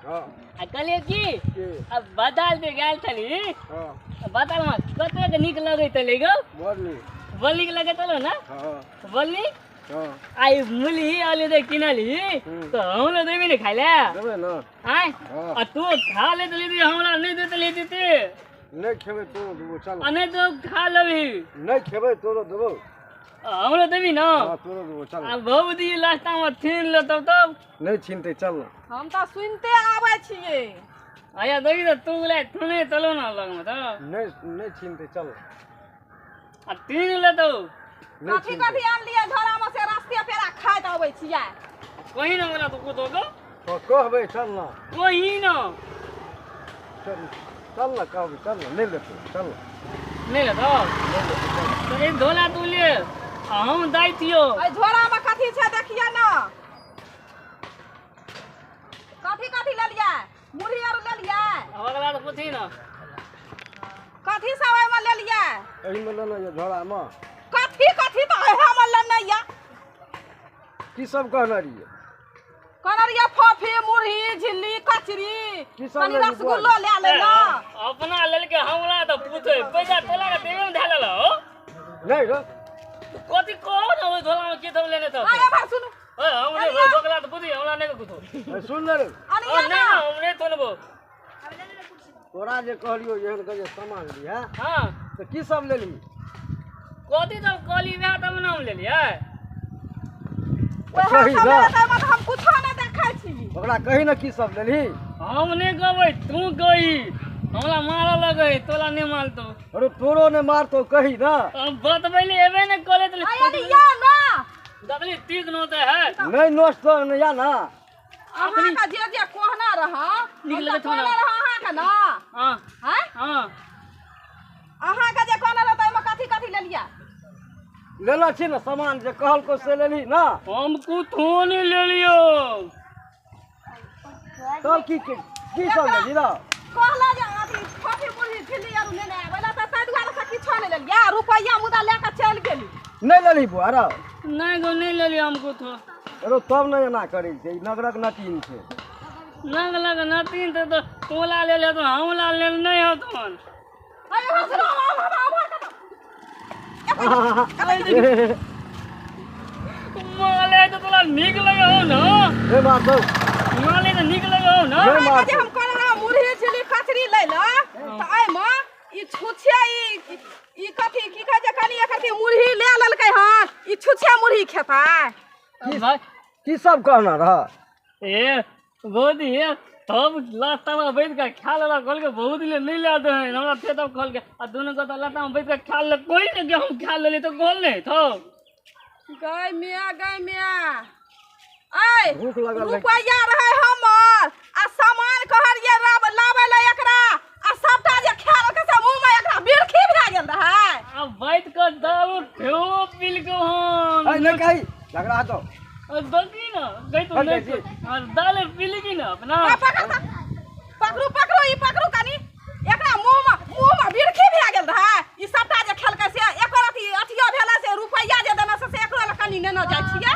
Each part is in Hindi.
हां आ कहलिए की अब बादल दे गेल छली हां बादल में कते के निक लगे तले गो बोली बोली के लगे तलो ना हां बोली हां आई मुली आले दे किनली तो हम ले देबी ने खाइले देबे ना आय हां आ तू खा ले तली दी हमरा नहीं दे तली दीते नहीं खेबे तो देबो चल अने तो खा लेबी नहीं खेबे तो देबो हमरा देबी ना हां तो देबो चल आ बहुदी लास्टा में छीन ले तब नहीं छीनते चल ना हम तो सुनते आवे छिए आया देखी तो तू ले थने चलो ना लग में तो नहीं छीनते चल आ तीन ले तो कथी कथी आन लिए झोरा में से रास्ते पेरा खाइत आवे छिए कहीं ना मला तो कुतो गो तो कहबे चल ना कहीं ना चल ना कहबे चल ना ले ले चल नहीं ले तो एक धोला तू ले हम दाई थियो ए झोरा में कथी छै देखिए ना कथी कथी ले लिया मुरही और ले लिया अगला तो पूछी ना कथी सब ओय में ले लिया एही में लेना ये झोड़ा में कथी कथी तो है में लेना या की सब कहना रहिए कनरिया फफी मुरही झिल्ली कचरी की सब कनी ले ली रसगुल्लो ले लेना अपना लेल के हमरा तो पूछे पैसा तोला के देवे में ढाल लो नहीं रे कथी कहो ना ओइ धोला में के सब लेने तो आया भाई सुनो ए हमने बगला तो पूछी हमरा नहीं कुतो सुन ले रे अनिया नहीं ना ना हमने थनबो तोरा जे कहलियो एहन के जे सामान लिया हां तो की सब ले ली कथी सब कहली वे तब नाम ले लिया कही ना हम कुछ ना देखै छी ओकरा कही ना की सब ले ली हम नहीं गबै तू गई हमरा मारा लगे तोला नहीं मारतो अरे तोरो ने मार तो कही ना अब बतबैले एबे ने कॉलेज ले आया या ना दबली ठीक न होता है नहीं नोच तो न या ना अहाँ का जे कोहना रहा निकल के कोहना रहा अहाँ का ना हां हैं हां अहाँ का जे कोहना रहता में कथी कथी ले लिया लेना छी ना सामान जे कहल को से ले ली ना हमको थोने ले लियो तब की सब ले ली ना कहला जे अथी फफी मुरही झिल्ली और लेने आबेला त तै दुआरे से किछो नहीं ले लिया रुपया मुदा लेके चल गेली नहीं ले ली बुआरा नहीं गो नहीं ले लियो हमको तो अरे तब नहीं ना करी छै नगरक नटीन छै नग लग नतीन तो तोला ले ले तो हमला ले नहीं हो तुमन अरे हसरो माले तो तोला निक लगे हो ना रे मार दो माले तो निक लगे हो ना रे मार जे हम कहला मुरही झिल्ली कचरी ले ल त आई म ई छुछिया ई कथी की कह जे कनी कथी मुरही ले ललकै हां ई छुछिया मुरही खेताय की सब कहना रहा ए गोदी तब लाता में बैठ के खा लेला खोल के बहुत ले नहीं ला दे हमरा थे तब खोल के आ दोनों को तो लाता में बैठ के खा ले कोई ने के हम खा ले तो खोल नहीं तो गाय मिया ऐ भूख लगल है रुपया रहे हमर आ सामान कहलिए लावे ले एकरा आ सबटा जे खाल के से मुंह में एकरा बिरखी भा गेल रहे अब बैठ के दारू ठेओ पिल के हम नहीं कही लग रहा तो बगी ना गई तो नहीं और दाल पिल की ना अपना पकड़ू ई कनी एकरा मुंह में बिरखी भा गेल रहे ई सबटा जे खेल के से एकर अथियो भेला से रुपया जे देना से एकरो ल कनी नेना जाय छियै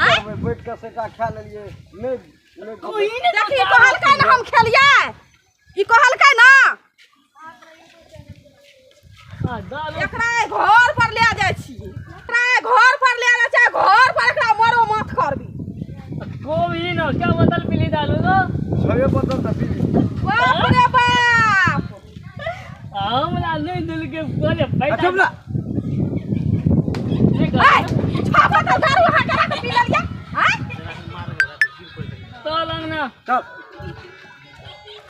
आय बैठ के सेटा खा लेलिए नहीं कोई नहीं देखी कहलकै ना हम खेलिए ई कहलकै ना दाल एकरा घर पर ले जाय छियै एकरा घर पर ले जाय छै घर पर एकरा मरो मत करबी कोई ना क्या बोतल पिली डालो तो छये बोतल त पीली बाप रे बाप हमला नहीं दिल के बोले पैसा चुप ला नहीं ऐ कर छापा तो दारू हां करा के पी लिया हैं तो लंग ना चल